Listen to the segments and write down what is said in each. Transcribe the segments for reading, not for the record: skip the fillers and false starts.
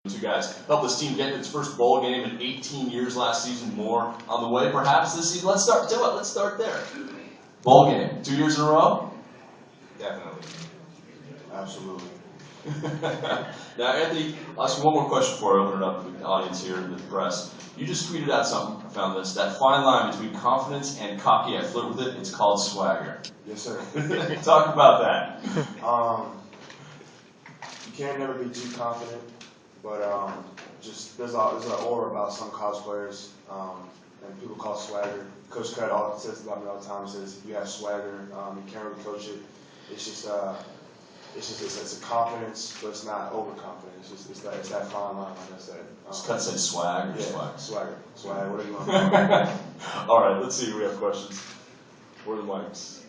Two guys helped this team get its first bowl game in 18 years last season, more on the way perhaps this season. Let's start there. Bowl game, 2 years in a row? Definitely. Absolutely. Now, Anthony, I'll ask you one more question before I open it up to the audience here and the press. You just tweeted out something, I found this, that fine line between confidence and cocky. I flirt with it, it's called swagger. Yes, sir. Talk about that. You can't never be too confident, but just there's an aura about some college players, and people call it swagger. Coach Cut says about me all the time. He says if you have swagger, you can't really coach it. It's a confidence, but it's not overconfident. It's that fine line, like I said. Cut said swag or yeah, swag? Swagger, whatever you want to call it. All right, let's see. We have questions. Where are the mics?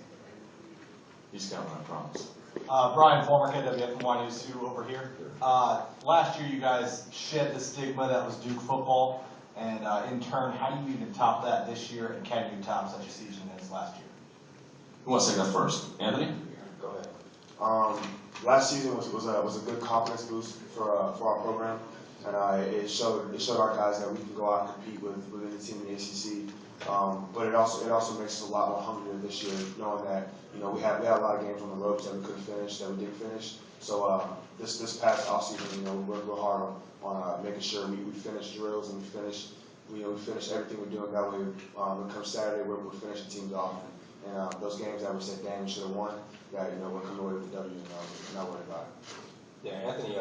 He's coming, I promise. Brian Fulmer, KWF News 2 over here. Last year you guys shed the stigma that was Duke football, and in turn, how do you even top that this year, and can you top such a season as last year? Who wants to take that first? Anthony? Go ahead. Last season was a good confidence boost for our program, and it showed our guys that we can go out and compete with any team in the ACC. But it also makes us a lot more hungrier this year, knowing that we had a lot of games on the ropes that we couldn't finish, that we didn't finish. So this past offseason, we worked real hard on making sure we finish drills and we finish everything we're doing. That way, when it comes Saturday, we're finishing teams off. And those games that we said, damn, we should have won, that we're coming away with the W and not worried about it. Yeah, Anthony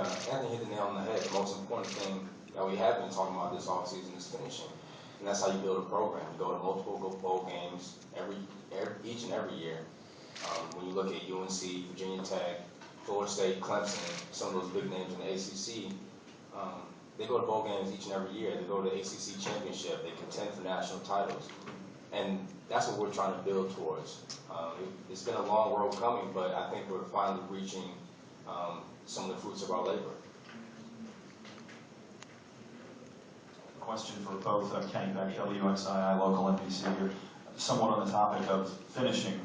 hit the nail on the head. The most important thing that we have been talking about this offseason is finishing. And that's how you build a program. You go to multiple bowl games each and every year. When you look at UNC, Virginia Tech, Florida State, Clemson, some of those big names in the ACC, they go to bowl games each and every year. They go to the ACC championship. They contend for national titles. And that's what we're trying to build towards. It's been a long road coming, but I think we're finally reaching some of the fruits of our labor. Question for both Kenny Beck, WXII, local NBC here. Somewhat on the topic of finishing.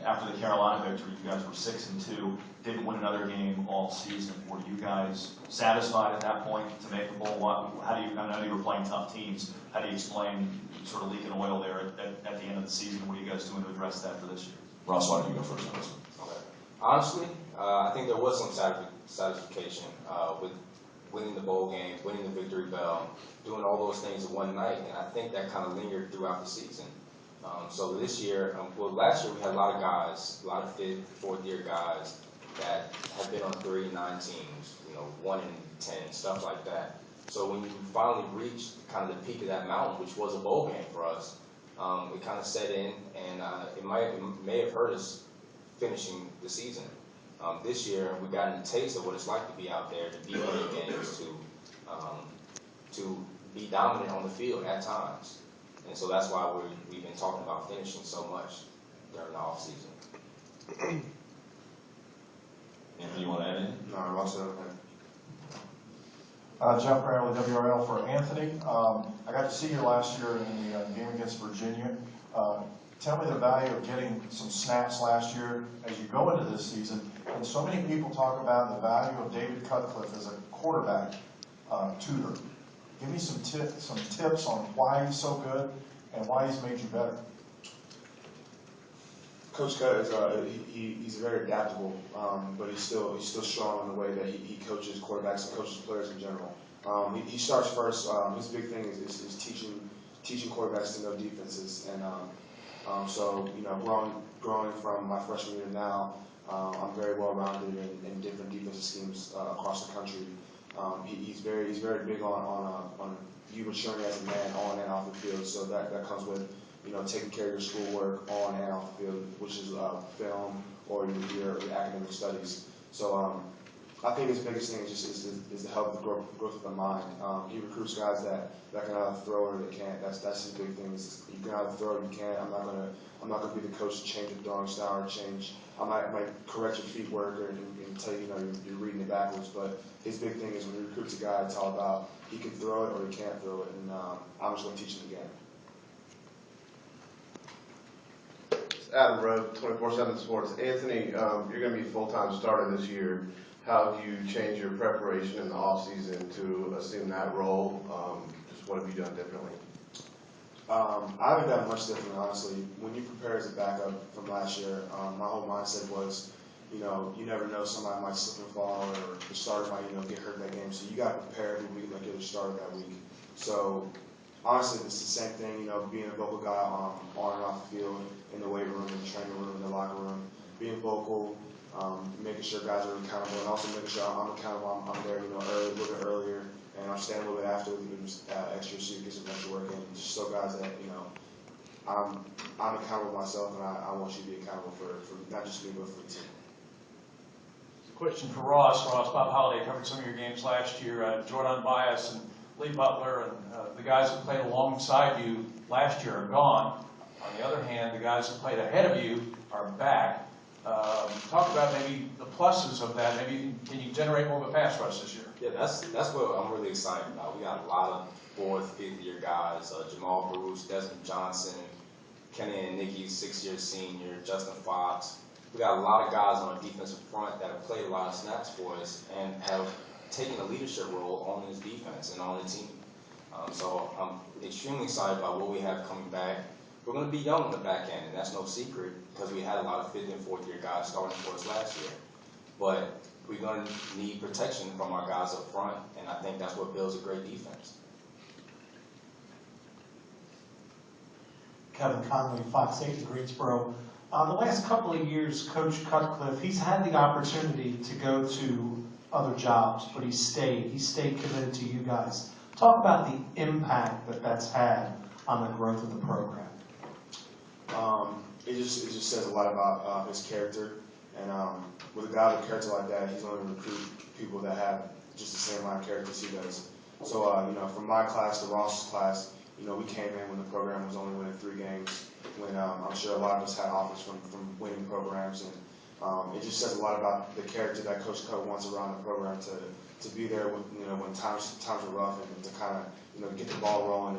After the Carolina victory, you guys were 6-2, didn't win another game all season. Were you guys satisfied at that point to make the bowl? How do you? I know you were playing tough teams. How do you explain sort of leaking oil there at the end of the season? What are you guys doing to address that for this year? Ross, why don't you go first on this one? Okay. Honestly, I think there was some satisfaction with winning the bowl game, winning the victory bell, doing all those things in one night, and I think that kind of lingered throughout the season. So this year, last year we had a lot of guys, a lot of fifth, fourth-year guys that have been on 3-9 teams, 1-10, stuff like that. So when you finally reached kind of the peak of that mountain, which was a bowl game for us, it kind of set in, and it may have hurt us finishing the season. This year, we've gotten a taste of what it's like to be out there, to be winning games, to be dominant on the field at times. And so that's why we've been talking about finishing so much during the off season. Anthony, you want to add anything? No, Ross, Jeff Brown with WRL for Anthony. I got to see you last year in the game against Virginia. Tell me the value of getting some snaps last year as you go into this season. And so many people talk about the value of David Cutcliffe as a quarterback tutor. Give me some tips on why he's so good and why he's made you better. Coach Cut is he's very adaptable, but he's still strong in the way that he coaches quarterbacks and coaches players in general. He starts first. His big thing is teaching quarterbacks to know defenses, and so growing from my freshman year to now, I'm very well rounded in different defensive schemes across the country. He's very big on you maturing as a man on and off the field. So that comes with taking care of your schoolwork on and off the field, which is film or your academic studies. So I think his biggest thing is to help the growth of the mind. He recruits guys that can either throw or they can't. That's his big thing. You can either throw or you can't. I'm not gonna be the coach to change your throwing style or change. I might correct your feet work and tell you you're reading it backwards. But his big thing is when he recruits a guy, it's all about he can throw it or he can't throw it, and I'm just gonna teach him again. Adam Rowe, 24/7 Sports. Anthony, you're going to be full-time starter this year. How have you changed your preparation in the off-season to that role? Just what have you done differently? I haven't done much different, honestly. When you prepare as a backup from last year, my whole mindset was, you never know, somebody might slip and fall, or the starter might, get hurt that game. So you got to prepare every week like you're the starter that week. So honestly, it's the same thing, being a vocal guy on and off the field, in the weight room, in the training room, in the locker room, being vocal, making sure guys are accountable, and also making sure I'm accountable. I'm there, early, a little bit earlier, and I'm staying a little bit after with extra so you get some extra work in. Just so guys that, I'm accountable myself, and I want you to be accountable for not just me, but for the team. Question for Ross. Bob Holliday covered some of your games last year. Jordan Bias and Lee Butler and the guys who played alongside you last year are gone. On the other hand, the guys who played ahead of you are back. Talk about maybe the pluses of that. Maybe can you generate more of a pass rush this year? Yeah, that's what I'm really excited about. We got a lot of fourth, fifth-year guys: Jamal Bruce, Desmond Johnson, Kenny and Nicky, 6-year senior, Justin Fox. We got a lot of guys on our defensive front that have played a lot of snaps for us and have taken a leadership role on this defense and on the team. So I'm extremely excited about what we have coming back. We're going to be young on the back end, and that's no secret because we had a lot of fifth and fourth-year guys starting for us last year. But we're going to need protection from our guys up front, and I think that's what builds a great defense. Kevin Conley, Fox 8 in Greensboro. The last couple of years, Coach Cutcliffe, he's had the opportunity to go to other jobs, but he stayed committed to you guys. Talk about the impact that that's had on the growth of the program. It just says a lot about his character, and with a guy with a character like that, he's going to recruit people that have just the same line of character as he does. So from my class to Ross's class, we came in when the program was only winning 3 games, when I'm sure a lot of us had offers from winning programs, and it just says a lot about the character that Coach Cut wants around the program to be there when times are rough, and to kind of get the ball rolling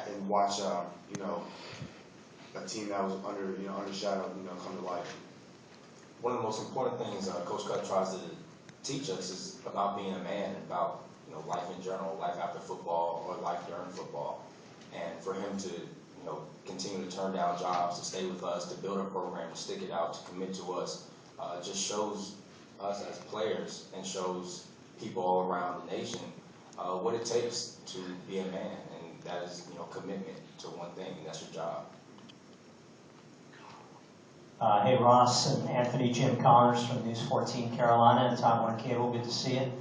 and watch a team that was under shadow come to life. One of the most important things Coach Cut tries to teach us is about being a man, about life in general, life after football or life during football, and for him to continue to turn down jobs, to stay with us, to build a program, to stick it out, to commit to us, just shows us as players and shows people all around the nation what it takes to be a man, and that is commitment to one thing, and that's your job. Hey Ross and Anthony, Jim Connors from News 14 Carolina and Time Warner Cable, good to see you.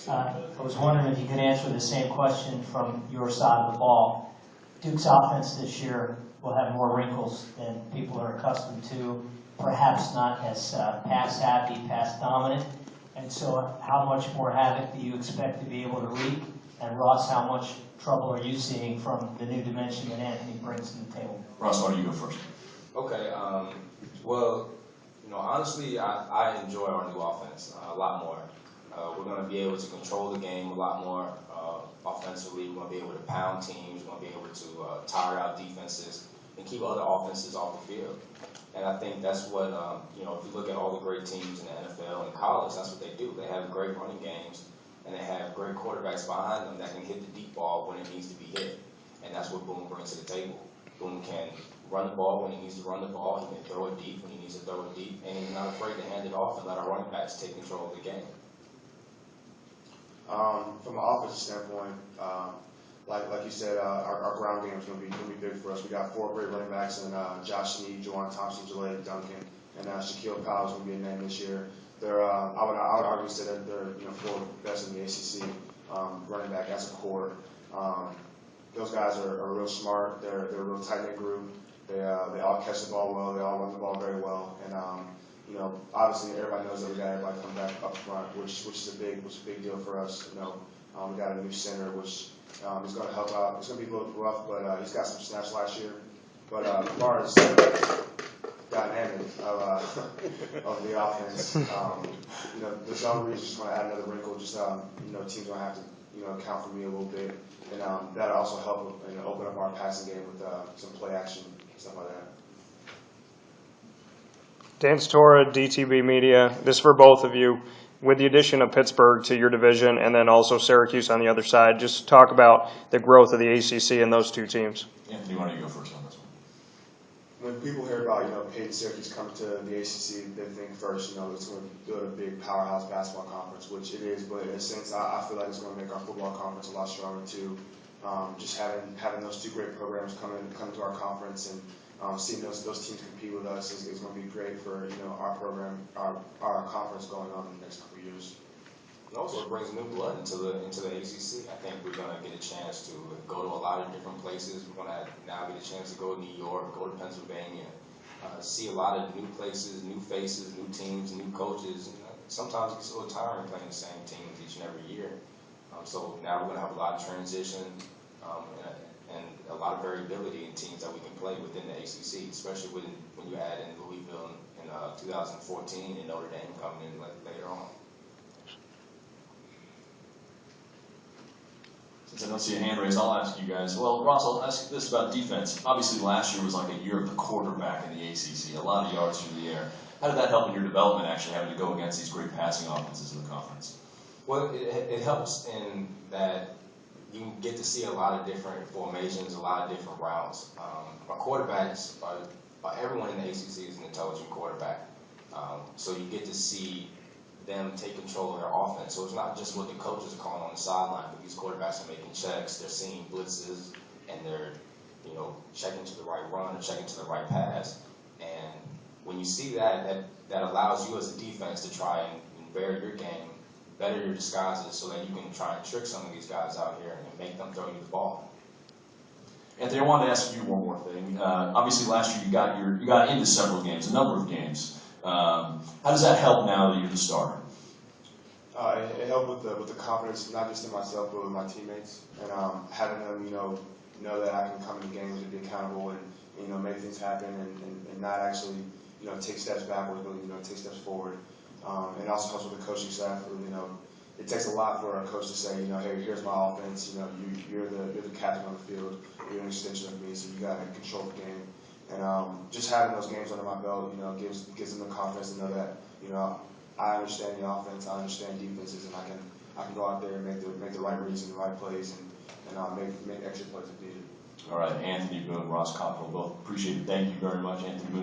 I was wondering if you could answer the same question from your side of the ball. Duke's offense this year will have more wrinkles than people are accustomed to, perhaps not as pass happy, pass dominant, and so how much more havoc do you expect to be able to wreak? And Ross, how much trouble are you seeing from the new dimension that Anthony brings to the table? Ross, why don't you go first? Okay, well, honestly, I enjoy our new offense a lot more. We're going to be able to control the game a lot more offensively. We're going to be able to pound teams. We're going to be able to tire out defenses and keep other offenses off the field. And I think that's what, if you look at all the great teams in the NFL and college, that's what they do. They have great running games, and they have great quarterbacks behind them that can hit the deep ball when it needs to be hit. And that's what Boone brings to the table. Boone can run the ball when he needs to run the ball. He can throw it deep when he needs to throw it deep. And he's not afraid to hand it off and let our running backs take control of the game. From an offensive standpoint, like you said, our ground game is going to be big for us. We got 4 great running backs, and Josh Snead, Juwan Thompson, Jaleel Duncan, and Shaquille Powell is going to be a name this year. They're I would argue say that they're 4 best in the ACC running back as a core. Those guys are real smart. They're a real tight knit group. They all catch the ball well. They all run the ball very well, and obviously everybody knows that we got everybody come back up front, which is a big deal for us. We got a new center, which is going to help out. It's going to be a little rough, but he's got some snaps last year. But as far as dynamic of the offense, there's no reason just want to add another wrinkle. Just teams going to have to account for me a little bit, and that'll also help open up our passing game with some play action, stuff like that. Dan Tortora, DTB Media. This is for both of you. with the addition of Pittsburgh to your division and then also Syracuse on the other side, just talk about the growth of the ACC and those two teams. Anthony, why don't you go first on this one? When people hear about, Pitt and Syracuse coming to the ACC, they think first, it's going to build a big powerhouse basketball conference, which it is, but in a sense, I feel like it's going to make our football conference a lot stronger too. Just having those two great programs come to our conference and seeing those teams compete with us is going to be great for, our program, our conference going on in the next couple of years. It also brings new blood into the ACC. I think we're going to get a chance to go to a lot of different places. We're going to now get a chance to go to New York, go to Pennsylvania, see a lot of new places, new faces, new teams, new coaches. Sometimes it gets a little tiring playing the same teams each and every year. So now we're going to have a lot of transition and a lot of variability in teams that we can play within the ACC, especially when you add in Louisville in 2014 and Notre Dame coming in later on. Since I don't see a hand raised, I'll ask you guys. Well, Ross, I'll ask you this about defense. Obviously, last year was like a year of the quarterback in the ACC, a lot of yards through the air. How did that help in your development, actually having to go against these great passing offenses in the conference? Well, it helps in that you get to see a lot of different formations, a lot of different routes. Our quarterbacks, everyone in the ACC is an intelligent quarterback. So you get to see them take control of their offense. So it's not just what the coaches are calling on the sideline, but these quarterbacks are making checks, they're seeing blitzes, and they're, checking to the right run or checking to the right pass. And when you see that allows you as a defense to try and vary your game, better your disguises so that you can try and trick some of these guys out here and make them throw you the ball. Anthony, I wanted to ask you one more thing. Obviously, last year you got into several games, a number of games. How does that help now that you're the starter? It helped with the confidence, not just in myself, but with my teammates, and having them, know that I can come into games and be accountable and make things happen and not actually, take steps backwards, but take steps forward. And it also helps with the coaching staff. It takes a lot for a coach to say, hey, here's my offense. You're the captain on the field. You're an extension of me, so you got to control the game. And just having those games under my belt, gives them the confidence to know that, I understand the offense, I understand defenses, and I can go out there and make the right reads and the right plays and make extra plays if needed. All right, Anthony Boone, Ross Cockrell, both appreciate it. Thank you very much, Anthony Boone.